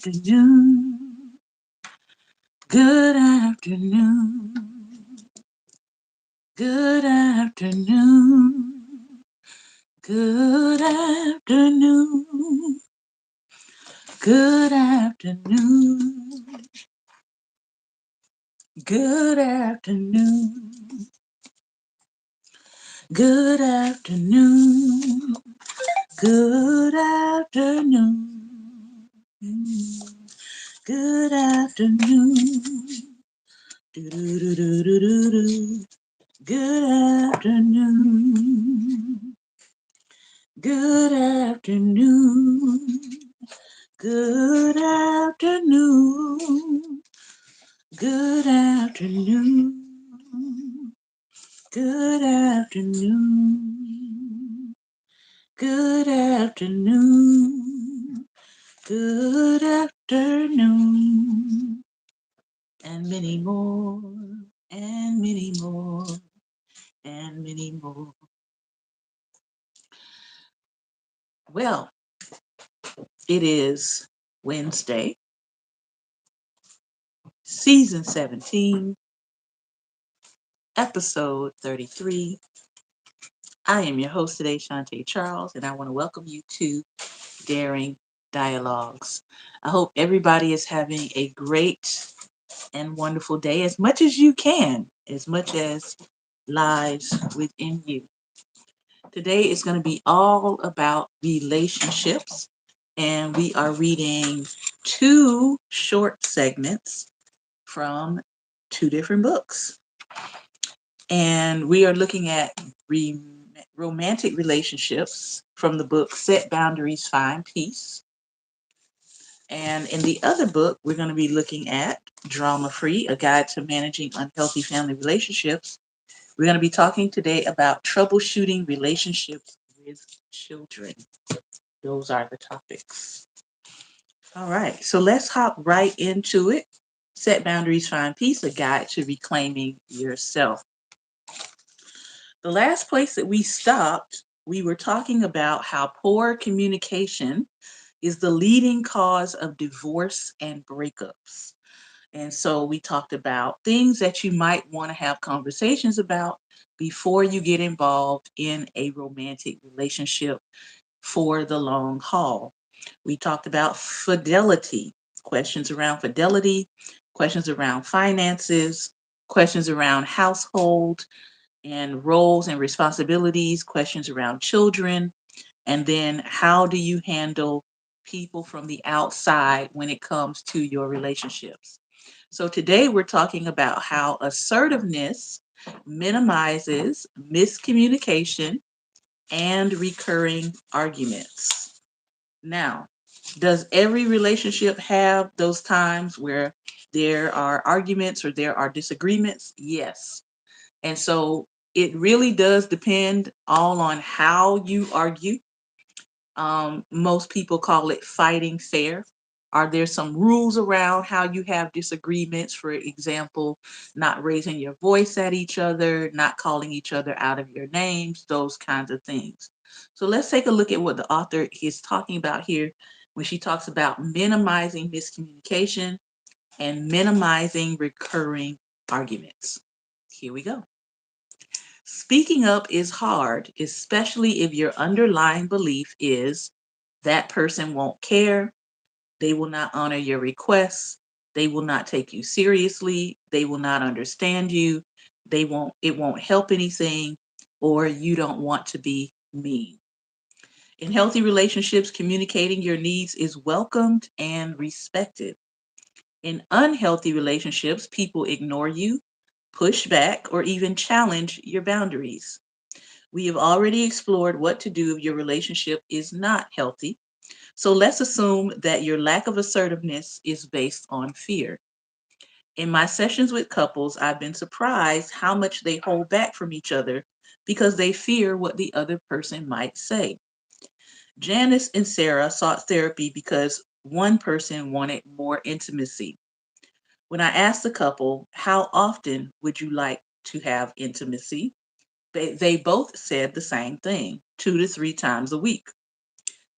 afternoon. Good afternoon. Good afternoon. Good afternoon. Good afternoon. Good afternoon. Good afternoon. Good afternoon. Good afternoon. Do-do-do-do-do-do. Good afternoon. Good afternoon. Good afternoon. Good afternoon. Good afternoon. Good afternoon. Good afternoon. And many more, and many more, and many more. Well, it is Wednesday, season 17, episode 33. I am your host today, Shantae Charles, and I want to welcome you to Daring Dialogues. I hope everybody is having a great and wonderful day as much as you can, as much as lies within you. Today is going to be all about relationships, and we are reading two short segments from two different books. And we are looking at romantic relationships from the book Set Boundaries, Find Peace. And in the other book, we're going to be looking at Drama Free, a guide to managing unhealthy family relationships. We're going to be talking today about troubleshooting relationships with children. Those are the topics. All right, so let's hop right into it. Set Boundaries, Find Peace, a guide to reclaiming yourself. The last place that we stopped, we were talking about how poor communication is the leading cause of divorce and breakups. And so we talked about things that you might want to have conversations about before you get involved in a romantic relationship for the long haul. We talked about fidelity, questions around fidelity, questions around finances, questions around household and roles and responsibilities, questions around children, and then how do you handle people from the outside when it comes to your relationships. So today we're talking about how assertiveness minimizes miscommunication and recurring arguments. Now, does every relationship have those times where there are arguments or there are disagreements? Yes. And so it really does depend all on how you argue. Most people call it fighting fair. Are there some rules around how you have disagreements? For example, not raising your voice at each other, not calling each other out of your names, those kinds of things. So let's take a look at what the author is talking about here when she talks about minimizing miscommunication and minimizing recurring arguments. Here we go. Speaking up is hard, especially if your underlying belief is that person won't care, they will not honor your requests, they will not take you seriously, they will not understand you, it won't help anything, or you don't want to be mean. In healthy relationships, communicating your needs is welcomed and respected. In unhealthy relationships, people ignore you, push back, or even challenge your boundaries. We have already explored what to do if your relationship is not healthy. So let's assume that your lack of assertiveness is based on fear. In my sessions with couples, I've been surprised how much they hold back from each other because they fear what the other person might say. Janice and Sarah sought therapy because one person wanted more intimacy. When I asked the couple, how often would you like to have intimacy? They both said the same thing, 2 to 3 times a week.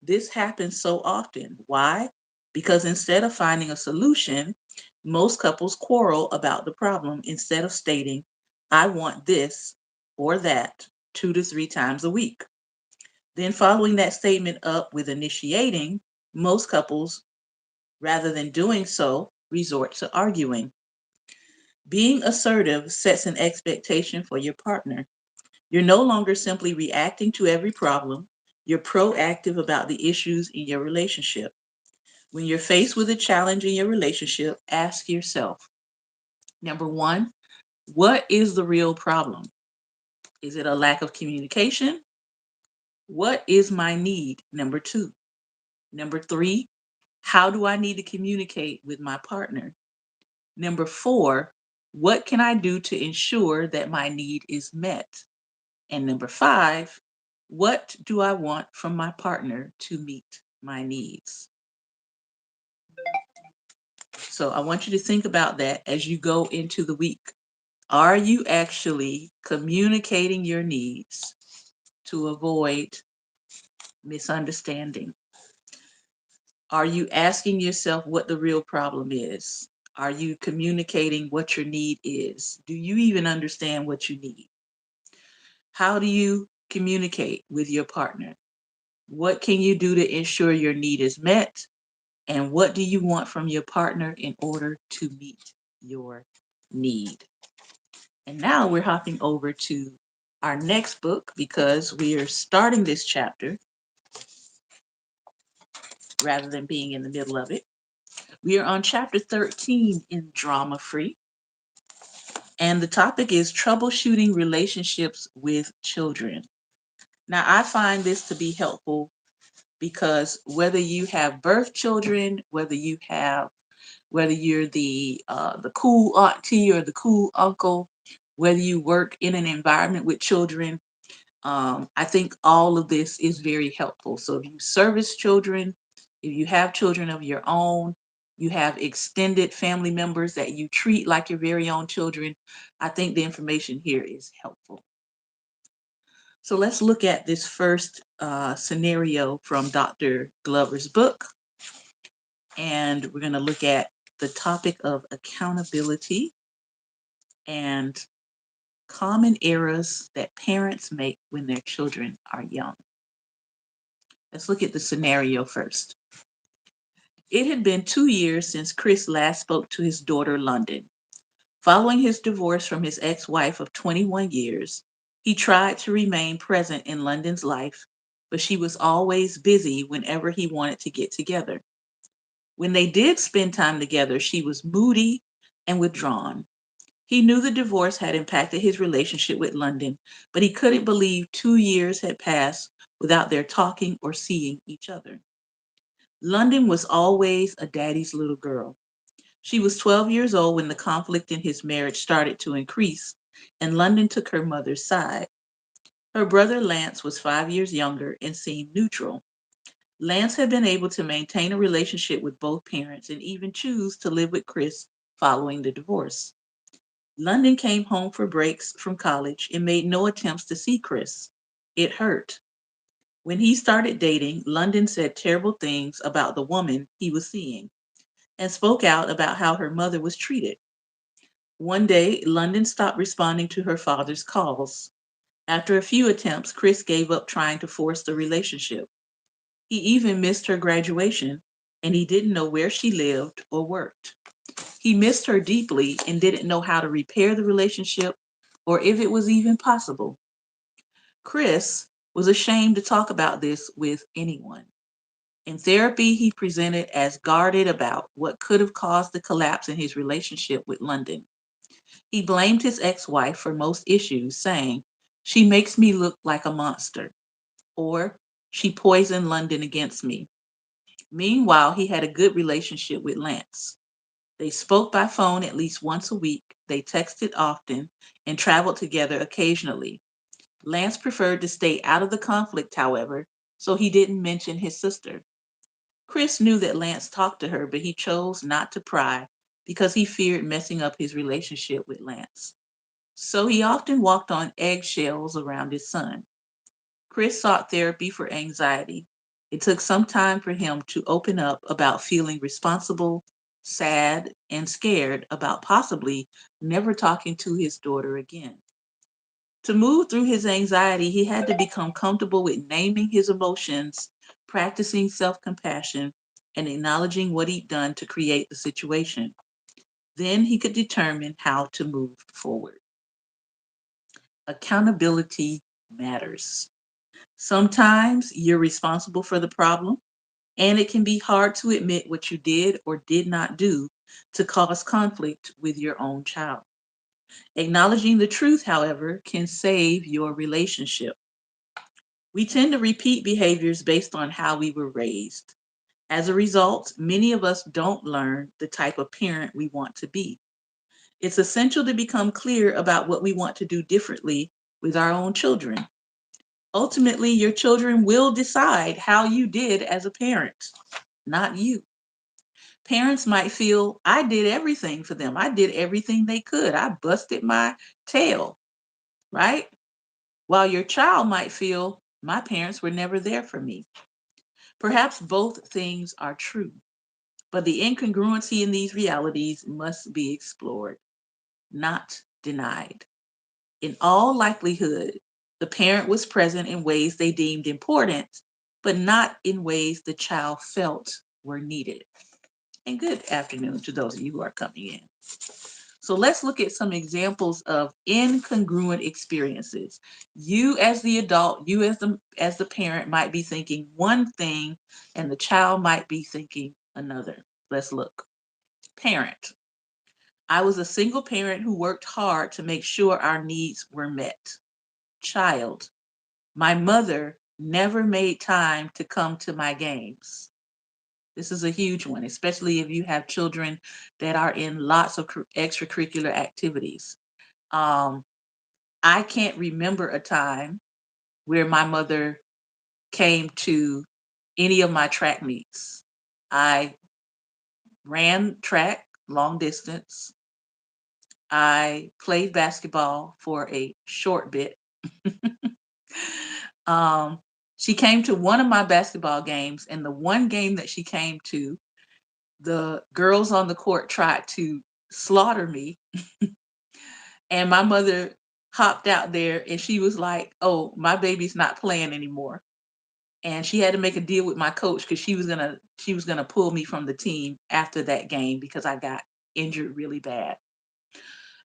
This happens so often. Why? because instead of finding a solution, most couples quarrel about the problem instead of stating, I want this or that 2 to 3 times a week. Then following that statement up with initiating, most couples, rather than doing so, resort to arguing. Being assertive sets an expectation for your partner. You're no longer simply reacting to every problem, you're proactive about the issues in your relationship. When you're faced with a challenge in your relationship, ask yourself, number one, what is the real problem? Is it a lack of communication? What is my need? Number two. Number three, how do I need to communicate with my partner? Number four, what can I do to ensure that my need is met? And number five, what do I want from my partner to meet my needs? So I want you to think about that as you go into the week. Are you actually communicating your needs to avoid misunderstanding? Are you asking yourself what the real problem is? Are you communicating what your need is? Do you even understand what you need? How do you communicate with your partner? What can you do to ensure your need is met? And what do you want from your partner in order to meet your need? And now we're hopping over to our next book because we are starting this chapter rather than being in the middle of it. We are on chapter 13 in Drama Free, and the topic is troubleshooting relationships with children. Now, I find this to be helpful because whether you have birth children, whether you're the cool auntie or the cool uncle, whether you work in an environment with children, I think all of this is very helpful. So if you service children, if you have children of your own, you have extended family members that you treat like your very own children, I think the information here is helpful. So let's look at this first scenario from Dr. Glover's book. And we're going to look at the topic of accountability and common errors that parents make when their children are young. Let's look at the scenario first. It had been 2 years since Chris last spoke to his daughter, London. Following his divorce from his ex-wife of 21 years, he tried to remain present in London's life, but she was always busy whenever he wanted to get together. When they did spend time together, she was moody and withdrawn. He knew the divorce had impacted his relationship with London, but he couldn't believe 2 years had passed without their talking or seeing each other. London was always a daddy's little girl. She was 12 years old when the conflict in his marriage started to increase, and London took her mother's side. Her brother Lance was 5 years younger and seemed neutral. Lance had been able to maintain a relationship with both parents and even choose to live with Chris following the divorce. London came home for breaks from college and made no attempts to see Chris. It hurt. When he started dating, London said terrible things about the woman he was seeing and spoke out about how her mother was treated. One day, London stopped responding to her father's calls. After a few attempts, Chris gave up trying to force the relationship. He even missed her graduation, and he didn't know where she lived or worked. He missed her deeply and didn't know how to repair the relationship or if it was even possible. Chris was ashamed to talk about this with anyone. In therapy, he presented as guarded about what could have caused the collapse in his relationship with London. He blamed his ex-wife for most issues, saying, "She makes me look like a monster," or "She poisoned London against me." Meanwhile, he had a good relationship with Lance. They spoke by phone at least once a week, they texted often, and traveled together occasionally. Lance preferred to stay out of the conflict, however, so he didn't mention his sister. Chris knew that Lance talked to her, but he chose not to pry because he feared messing up his relationship with Lance. So he often walked on eggshells around his son. Chris sought therapy for anxiety. It took some time for him to open up about feeling responsible, sad, and scared about possibly never talking to his daughter again. To move through his anxiety, he had to become comfortable with naming his emotions, practicing self compassion, and acknowledging what he'd done to create the situation. Then he could determine how to move forward. Accountability matters. Sometimes you're responsible for the problem, and it can be hard to admit what you did or did not do to cause conflict with your own child. Acknowledging the truth, however, can save your relationship. We tend to repeat behaviors based on how we were raised. As a result, many of us don't learn the type of parent we want to be. It's essential to become clear about what we want to do differently with our own children. Ultimately, your children will decide how you did as a parent, not you. Parents might feel, I did everything for them. I did everything they could. I busted my tail, right? While your child might feel, my parents were never there for me. Perhaps both things are true, but the incongruency in these realities must be explored, not denied. In all likelihood, the parent was present in ways they deemed important, but not in ways the child felt were needed. And good afternoon to those of you who are coming in. So let's look at some examples of incongruent experiences. You as the adult, you as the parent might be thinking one thing and the child might be thinking another. Let's look. Parent. I was a single parent who worked hard to make sure our needs were met. Child. My mother never made time to come to my games. This is a huge one, especially if you have children that are in lots of extracurricular activities. Um, I can't remember a time where my mother came to any of my track meets. I ran track long distance. I played basketball for a short bit. um, she came to one of my basketball games, and the one game that she came to, the girls on the court tried to slaughter me. And my mother hopped out there and she was like, oh, my baby's not playing anymore. And she had to make a deal with my coach because she was gonna pull me from the team after that game because I got injured really bad.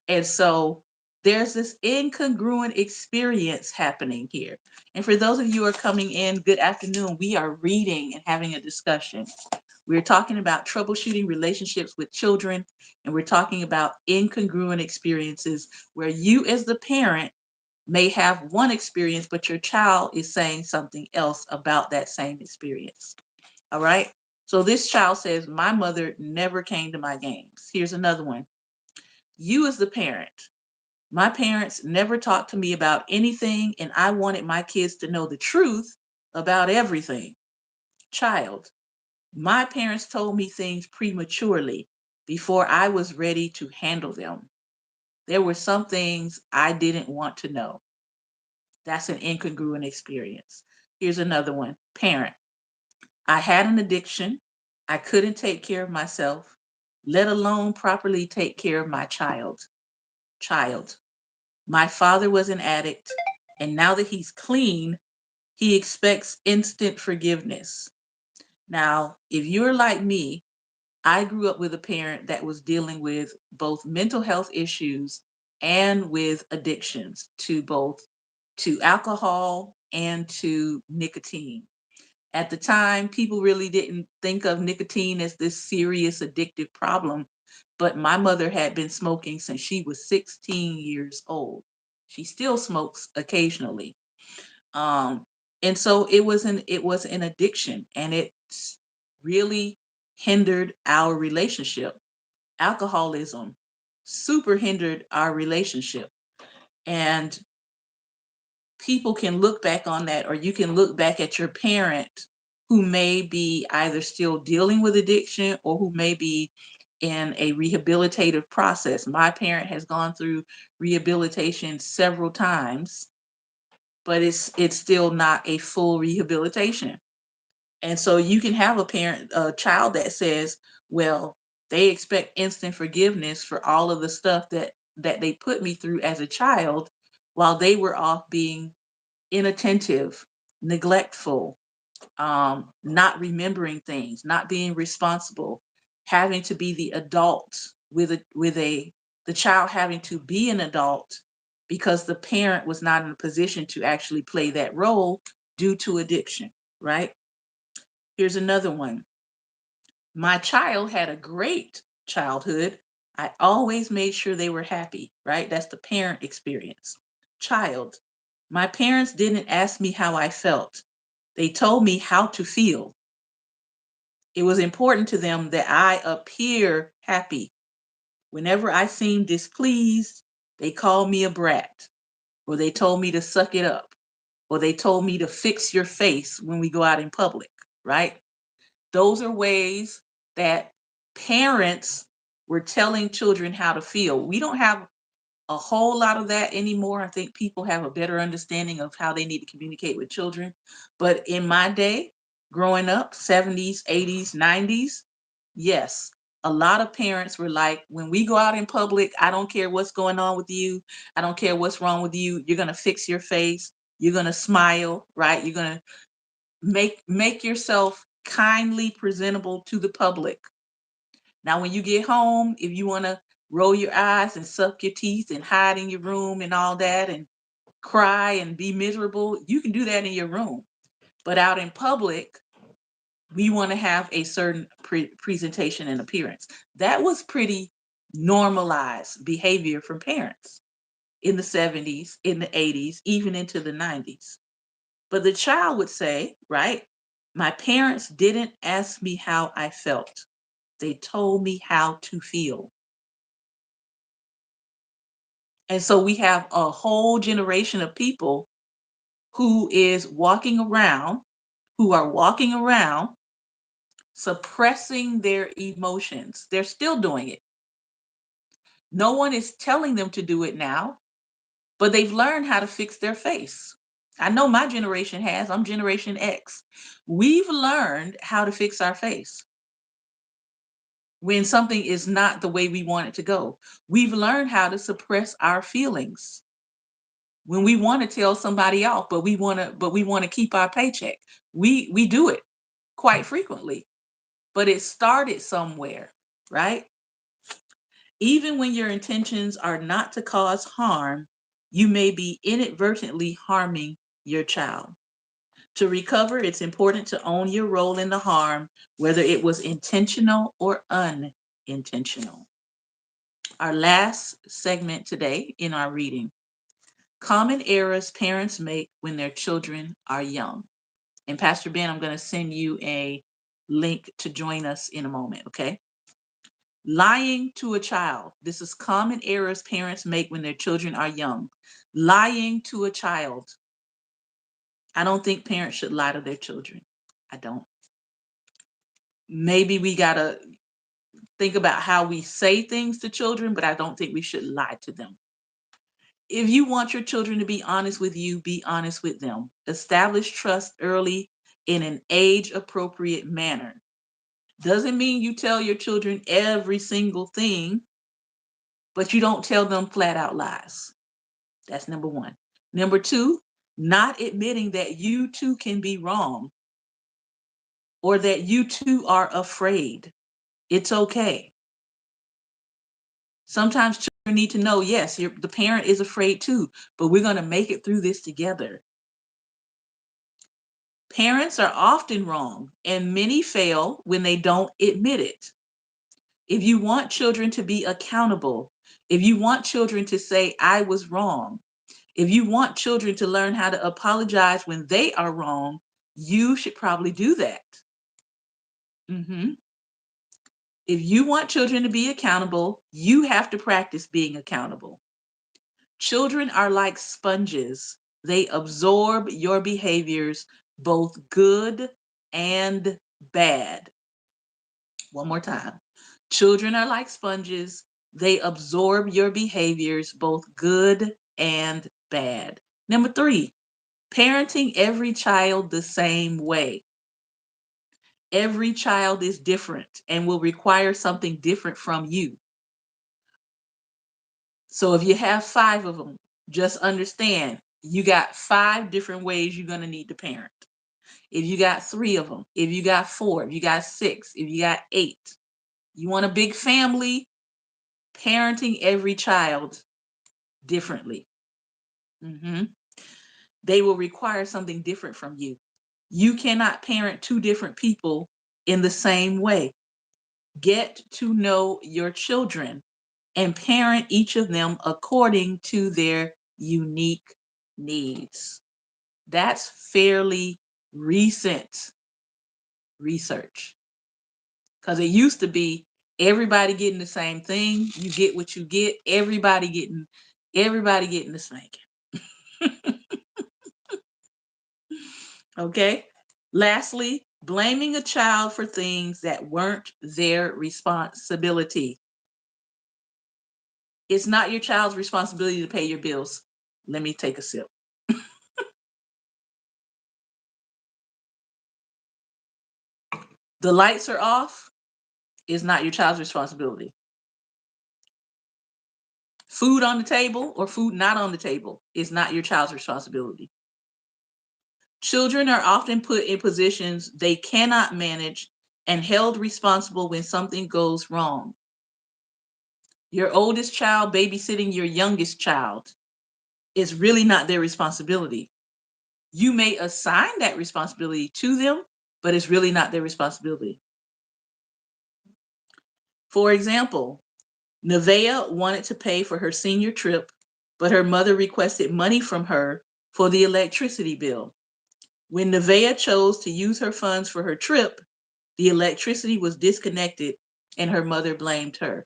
And so there's this incongruent experience happening here. And for those of you who are coming in, good afternoon. We are reading and having a discussion. We're talking about troubleshooting relationships with children, and we're talking about incongruent experiences where you, as the parent, may have one experience, but your child is saying something else about that same experience. All right. So this child says, my mother never came to my games. Here's another one. You, as the parent, my parents never talked to me about anything, and I wanted my kids to know the truth about everything. Child. My parents told me things prematurely before I was ready to handle them. There were some things I didn't want to know. That's an incongruent experience. Here's another one. Parent. I had an addiction. I couldn't take care of myself, let alone properly take care of my child. Child. My father was an addict, and now that he's clean, he expects instant forgiveness. Now, if you're like me, I grew up with a parent that was dealing with both mental health issues and with addictions to alcohol and to nicotine. At the time, people really didn't think of nicotine as this serious addictive problem, but my mother had been smoking since she was 16 years old. She still smokes occasionally. Um, and so it was an addiction, and it really hindered our relationship. Alcoholism super hindered our relationship. And people can look back on that, or you can look back at your parent who may be either still dealing with addiction or who may be in a rehabilitative process. My parent has gone through rehabilitation several times, but it's still not a full rehabilitation. And so you can have a child that says, well, they expect instant forgiveness for all of the stuff that they put me through as a child while they were off being inattentive, neglectful, not remembering things, not being responsible, having to be the adult the child having to be an adult because the parent was not in a position to actually play that role due to addiction, right? Here's another one. My child had a great childhood. I always made sure they were happy, right? That's the parent experience. Child, my parents didn't ask me how I felt. They told me how to feel. It was important to them that I appear happy. Whenever I seemed displeased, they called me a brat, or they told me to suck it up, or they told me to fix your face when we go out in public, right? Those are ways that parents were telling children how to feel. We don't have a whole lot of that anymore. I think people have a better understanding of how they need to communicate with children. But in my day, growing up, 70s, 80s, 90s, yes, a lot of parents were like, when we go out in public, I don't care what's going on with you. I don't care what's wrong with you. You're going to fix your face. You're going to smile, right? You're going to make yourself kindly presentable to the public. Now, when you get home, if you want to roll your eyes and suck your teeth and hide in your room and all that and cry and be miserable, you can do that in your room. But out in public, we want to have a certain presentation and appearance. That was pretty normalized behavior from parents in the 70s, in the 80s, even into the 90s. But the child would say, right, my parents didn't ask me how I felt. They told me how to feel. And so we have a whole generation of people who are walking around suppressing their emotions. They're still doing it. No one is telling them to do it now, but they've learned how to fix their face. I know my generation has. I'm Generation X. We've learned how to fix our face when something is not the way we want it to go. We've learned how to suppress our feelings when we want to tell somebody off, but we want to keep our paycheck. We do it quite frequently, but it started somewhere, right? Even when your intentions are not to cause harm, you may be inadvertently harming your child. To recover, it's important to own your role in the harm, whether it was intentional or unintentional. Our last segment today in our reading: common errors parents make when their children are young. And Pastor Ben, I'm going to send you a link to join us in a moment, okay? Lying to a child. This is common errors parents make when their children are young. Lying to a child. I don't think parents should lie to their children. I don't. Maybe we got to think about how we say things to children, but I don't think we should lie to them. If you want your children to be honest with you, be honest with them. Establish trust early in an age-appropriate manner. Doesn't mean you tell your children every single thing, but you don't tell them flat out lies. That's number one. Number two, not admitting that you too can be wrong or that you too are afraid. It's okay. Sometimes children need to know, yes, the parent is afraid too, but we're going to make it through this together. Parents are often wrong, and many fail when they don't admit it. If you want children to be accountable, if you want children to say, I was wrong, if you want children to learn how to apologize when they are wrong, you should probably do that. If you want children to be accountable, you have to practice being accountable. Children are like sponges. They absorb your behaviors, both good and bad. One more time. Children are like sponges. They absorb your behaviors, both good and bad. Number three, parenting every child the same way. Every child is different and will require something different from you. So if you have 5 of them, just understand you got 5 different ways you're going to need to parent. If you got 3 of them, if you got 4, if you got 6, if you got 8, you want a big family, parenting every child differently. They will require something different from you. You cannot parent 2 different people in the same way. Get to know your children and parent each of them according to their unique needs. That's fairly recent research. Because it used to be everybody getting the same thing. You get what you get. Everybody getting the spanking. Okay. Lastly, blaming a child for things that weren't their responsibility. It's not your child's responsibility to pay your bills. Let me take a sip. The lights are off. It's not your child's responsibility. Food on the table or food not on the table is not your child's responsibility. Children are often put in positions they cannot manage and held responsible when something goes wrong. Your oldest child babysitting your youngest child is really not their responsibility. You may assign that responsibility to them, but it's really not their responsibility. For example, Nevaeh wanted to pay for her senior trip, but her mother requested money from her for the electricity bill. When Nevaeh chose to use her funds for her trip, the electricity was disconnected and her mother blamed her.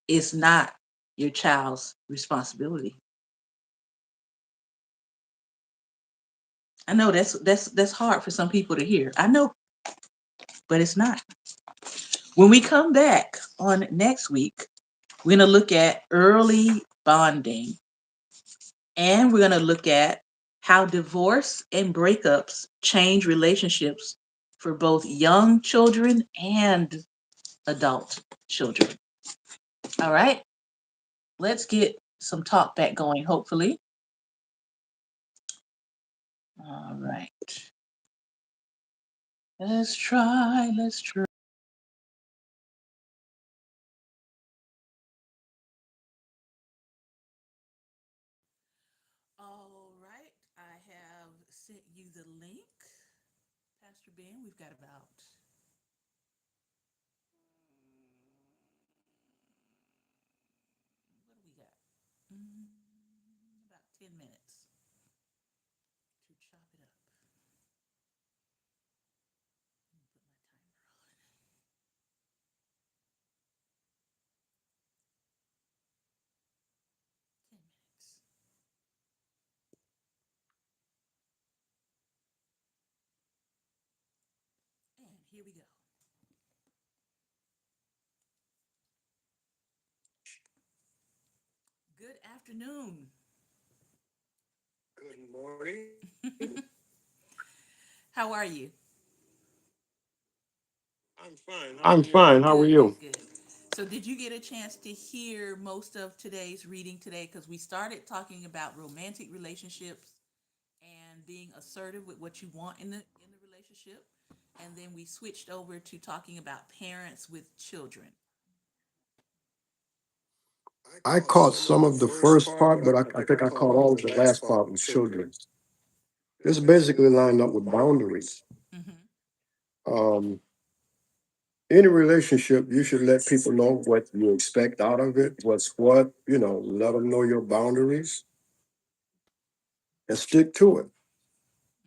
It's not your child's responsibility. I know that's hard for some people to hear. I know, but it's not. When we come back on next week, we're going to look at early bonding, and we're going to look at how divorce and breakups change relationships for both young children and adult children. All right, let's get some talk back going, hopefully. All right. Let's try. All right. I have sent you the link. Pastor Ben, we've got about what do we got? About 10 minutes to chop it up. Let me put my timer on. 10 minutes. And here we go. Good afternoon. Good morning. How are you? I'm fine. How are I'm you? fine. How are Good, you? good, good. So, did you get a chance to hear most of today's reading today? Because we started talking about romantic relationships and being assertive with what you want in the relationship, and then we switched over to talking about parents with children. I I caught caught some of some the of the first first part, but part, but I I think I think I caught caught all all of of the the last last part part with with children. children. This It's basically basically lined lined up up with with boundaries. boundaries. Mm-hmm. Um, any relationship, you should let people know what you expect out of it, what's what, let them know your boundaries and stick to it.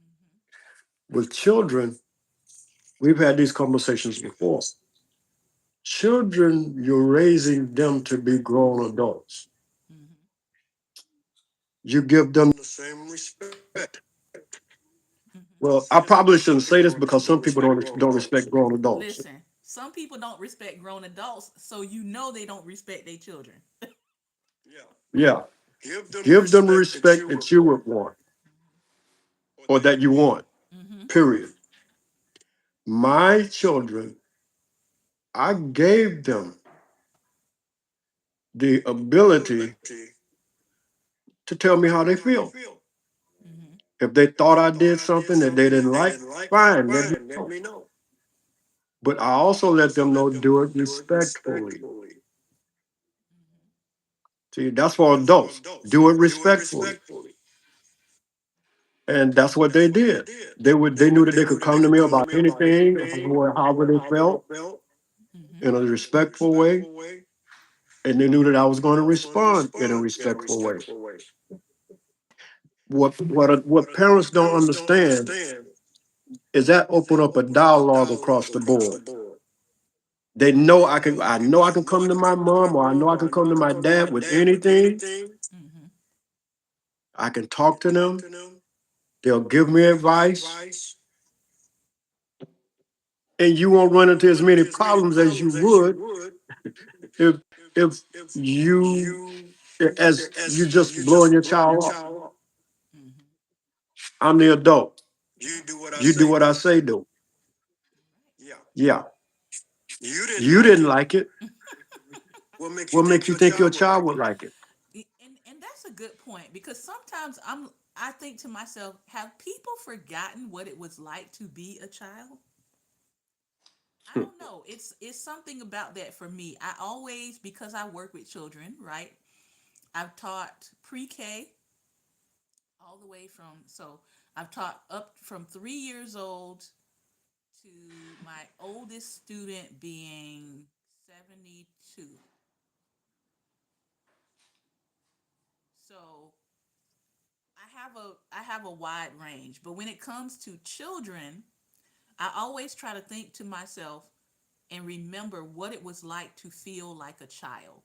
Mm-hmm. With children, we've had these conversations before. Children, you're raising them to be grown adults. Mm-hmm. You give them The same respect. Mm-hmm. Well, Say I this probably because some shouldn't say people this because don't some people respect grown don't adults. respect grown adults. Listen, some people don't respect grown adults, so you know they don't respect their children. Yeah. Yeah, Give them the give them the respect that respect you would that you want would want or or that that you you want. want. Mm-hmm. Period. My children, I gave them the ability to tell me how they feel. Mm-hmm. If they thought I did something that they didn't like, fine, let me know. But I also let them know, do it respectfully. See, that's for adults. Do it respectfully. And that's what they did. They knew that they could come to me about anything, however they felt, Mm-hmm. in a respectful way, and they knew that I was going to respond in a respectful way. What parents don't understand is that open up a dialogue across the board. They know I can come to my mom, or I know I can come to my dad with anything. Mm-hmm. I can talk to them. They'll give me advice, and you won't run into as many problems as you would if if you as you just blowing your child off. Mm-hmm. I'm the adult. You do what I You do say, what I do. say do. Yeah. Yeah. You didn't You like didn't it. like it. What makes you What think makes you your think your child would child like would it? like it? And that's a good point, because sometimes I think to myself, have people forgotten what it was like to be a child? I don't know. It's something about that for me. I always, because I work with children, right? I've taught pre-K all the way from, so I've taught up from 3 years old to my oldest student being 72. So I have a wide range, but when it comes to children, I always try to think to myself and remember what it was like to feel like a child,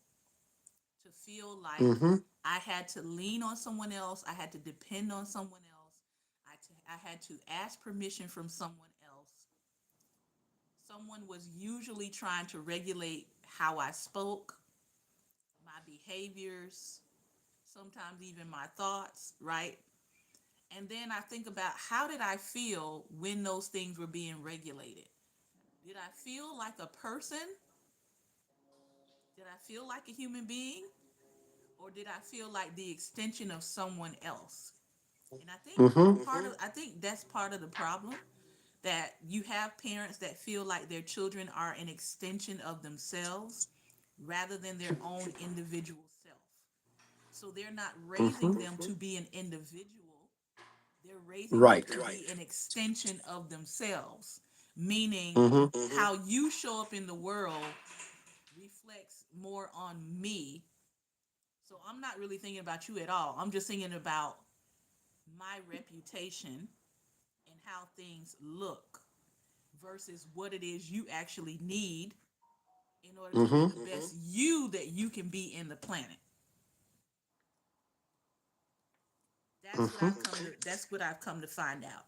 to feel like Mm-hmm. I had to lean on someone else, I had to depend on someone else, I had to ask permission from someone else. Someone was usually trying to regulate how I spoke, my behaviors, sometimes even my thoughts, right? And then I think about, how did I feel when those things were being regulated? Did I feel like a person? Did I feel like a human being? Or did I feel like the extension of someone else? And I think Mm-hmm. I think that's part of the problem, that you have parents that feel like their children are an extension of themselves rather than their own individual self. So they're not Mm-hmm. raising them to be an individual, they're raising them Right. to be an extension of themselves, meaning Mm-hmm. how you show up in the world reflects more on me. So I'm not really thinking about you at all. I'm just thinking about my reputation and how things look versus what it is you actually need in order to be Mm-hmm. the best you that you can be in the planet. Mm-hmm. That's what I've come to find out.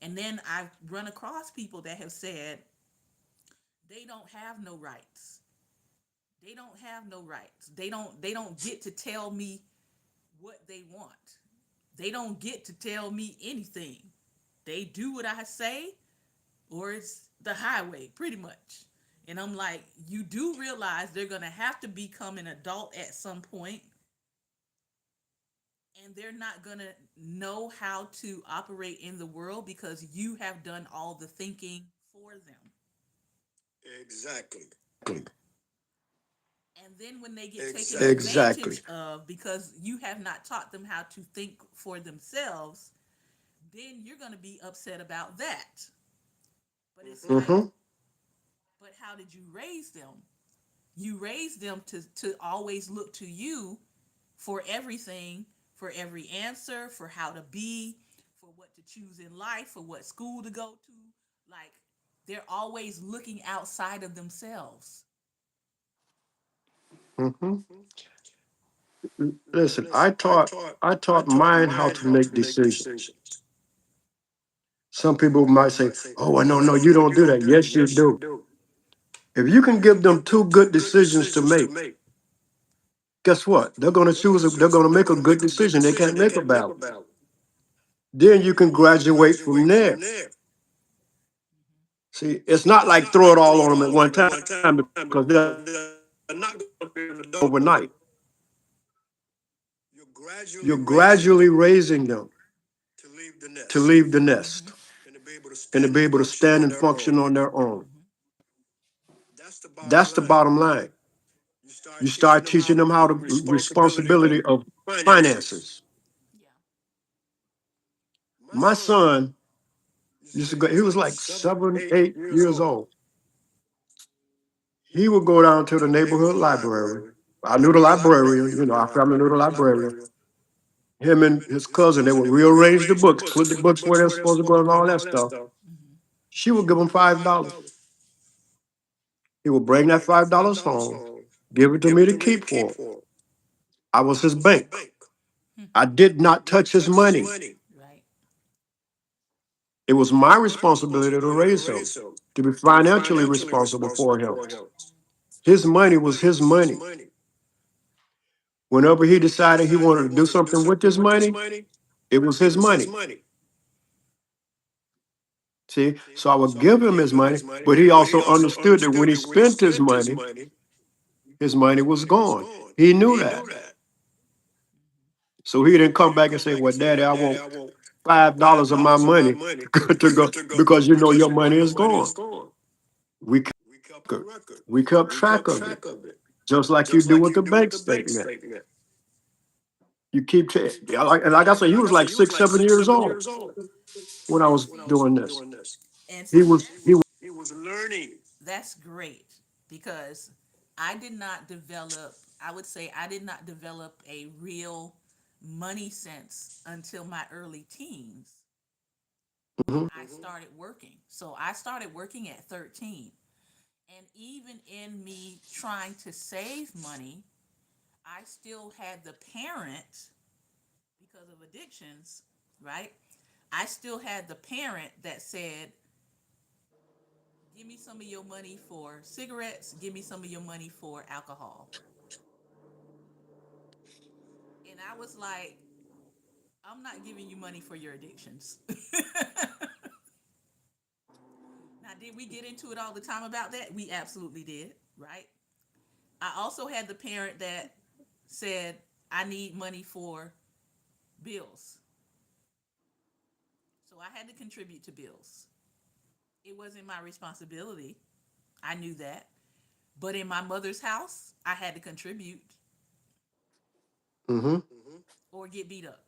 And then I've run across people that have said they don't have no rights. They don't have no rights. They don't get to tell me what they want. They don't get to tell me anything. They do what I say, or it's the highway, pretty much. And I'm like, you do realize they're going to have to become an adult at some point, and they're not going to know how to operate in the world because you have done all the thinking for them. Exactly. And then when they get taken Exactly. advantage of because you have not taught them how to think for themselves, then you're going to be upset about that. But it's like, Mm-hmm. but how did you raise them? You raised them to always look to you for everything, for every answer, for how to be, for what to choose in life, for what school to go to. Like, they're always looking outside of themselves. Mm-hmm. Listen, I taught mine how to make decisions. Some people might say, "Oh, well, no, no, you don't do that." Yes, you do. If you can give them two good decisions to make, guess what? They're going to choose. They're going to make a good decision. They can't make a bad one. Then you can graduate from there. See, it's not It's like not throw it like all throw on it them at all on one them at time one time because they're not because going to they're be able to not do going it to be able to do it overnight. You're gradually You're raising gradually them raising them to leave the to nest leave the nest and to be able to and to stand be and able to function stand on and their function own. on their own. That's the bottom That's the line. bottom line. You start You teaching start them teaching how them how the to responsibility of responsibility of finances. finances. Yeah. My My son son used to used to say he go, he was was like like seven, 7, eight 8 years years old. old. He He would would go go down down to to the the neighborhood neighborhood library. library. I I knew the knew the librarian, librarian, our family family knew knew the the librarian. librarian. Him Him and and his his cousin, they cousin, would they would rearrange the rearrange the books, books, put the put the books where books they're where they're supposed to go supposed to and go all and that all that stuff. stuff. She would She give would him give him $5. $5. He would He bring would that bring that $5 $5 home, home, give it to give me it to to me to keep keep for him. for him. I was I his was his bank. bank. I I did did not not touch his touch his money. money. Right. It was It my was my responsibility to responsibility to raise him, raise him, to be to be financially financially responsible responsible for him. for him. His His money was money his was his money. money. Whenever he Whenever he decided he decided wanted he to do wanted to do something with something his with his money, money, it was it his was his money. money. See, See, so I would so I give would him give his him money, his money, but he but he also also understood that when understood he that when he spent spent his money, his money his was money was gone. gone. He knew He that. knew that. So he didn't So he come didn't back and come say, back and "Well, say, Daddy, well, I Daddy, want I want $5 of my $5 of my money money to go to go because you know because your you know money your is money is gone." gone. We kept We kept a record. record. We kept We track kept of it, track of it, just like you just do like with you the do with bank the bank statement. statement. You keep track. Like I said, he Like I was said, like he was six, like 7 years 6, 7 years old old when I And was when I see, was doing this. doing this. and He see, was he was. He was learning. that's great because I did not develop, I would say, I did not develop a real money sense until my early teens when Mhm. I started working. So I started working at 13. And even in me trying to save money, I still had the parent, because of addictions, right? I still had the parent that said, give me some of your money for cigarettes, give me some of your money for alcohol. And I was like, I'm not giving you money for your addictions. Now, did we get into it all the time about that? We absolutely did, right? I also had the parent that said, I need money for bills. So I had to contribute to bills. It wasn't my responsibility. I knew that. But in my mother's house, I had to contribute Mhm. Hmm. or get beat up.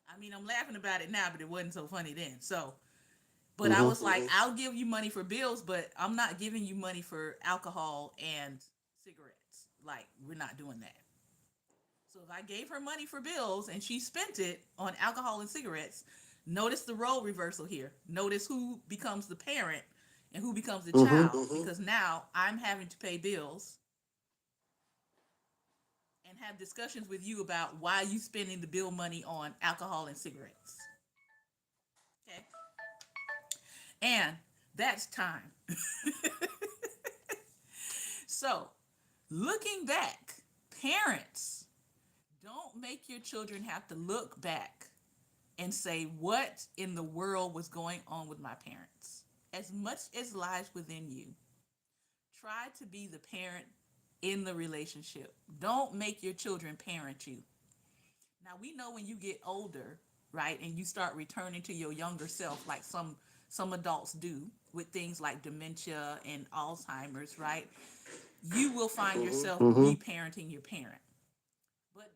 I mean, I'm laughing about it now, but it wasn't so funny then. So, but I Mhm. was like, I'll give you money for bills, but I'm not giving you money for alcohol and cigarettes. Like, we're not doing that. So if I gave her money for bills and she spent it on alcohol and cigarettes, notice the role reversal here. Notice who becomes the parent and who becomes the Mhm. child, because now I'm having to pay bills and have discussions with you about why you spending the bill money on alcohol and cigarettes. Okay? And that's time. So, looking back, parents, don't make your children have to look back and say, what in the world was going on with my parents? As much as lies within you, try to be the parent in the relationship. Don't make your children parent you. Now, we know when you get older, right, and you start returning to your younger self, like some adults do with things like dementia and Alzheimer's, right? You will find Hmm. yourself Mhm. reparenting your parent. But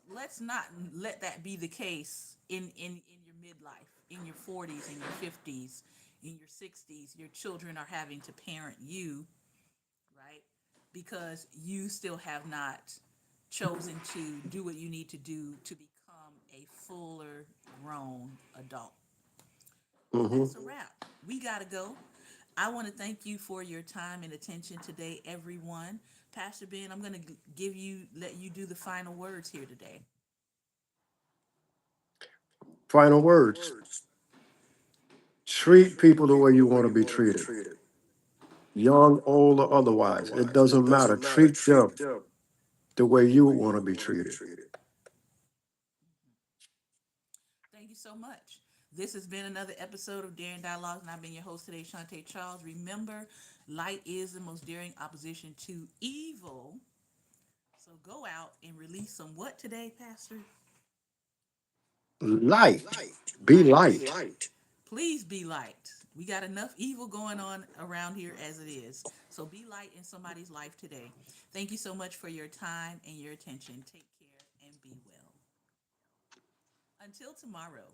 let's not let that be the case in your midlife, in your 40s, in your 50s, in your 60s. Your children are having to parent you, right? Because you still have not chosen to do what you need to do to become a fuller grown adult. And Mhm. that's a wrap. We got to go. I want to thank you for your time and attention today, everyone. Pastor Ben, I'm going to let you do the final words here today. Final Final words. words. Treat Treat people the way people you the way want to you be want to be treated, treated, young, young, old, or old, or otherwise. It otherwise. It doesn't matter. doesn't matter. Treat them Treat them the way the you way want to you be want to be treated. treated. so much. This has been another episode of Daring Dialogues, and I've been your host today, Shantae Charles. Remember, light is the most daring opposition to evil. So go out and release some what today, Pastor? Light. Be Light. light. Please be light. We got enough evil going on around here as it is. So be light in somebody's life today. Thank you so much for your time and your attention. Take care and be well. Until tomorrow.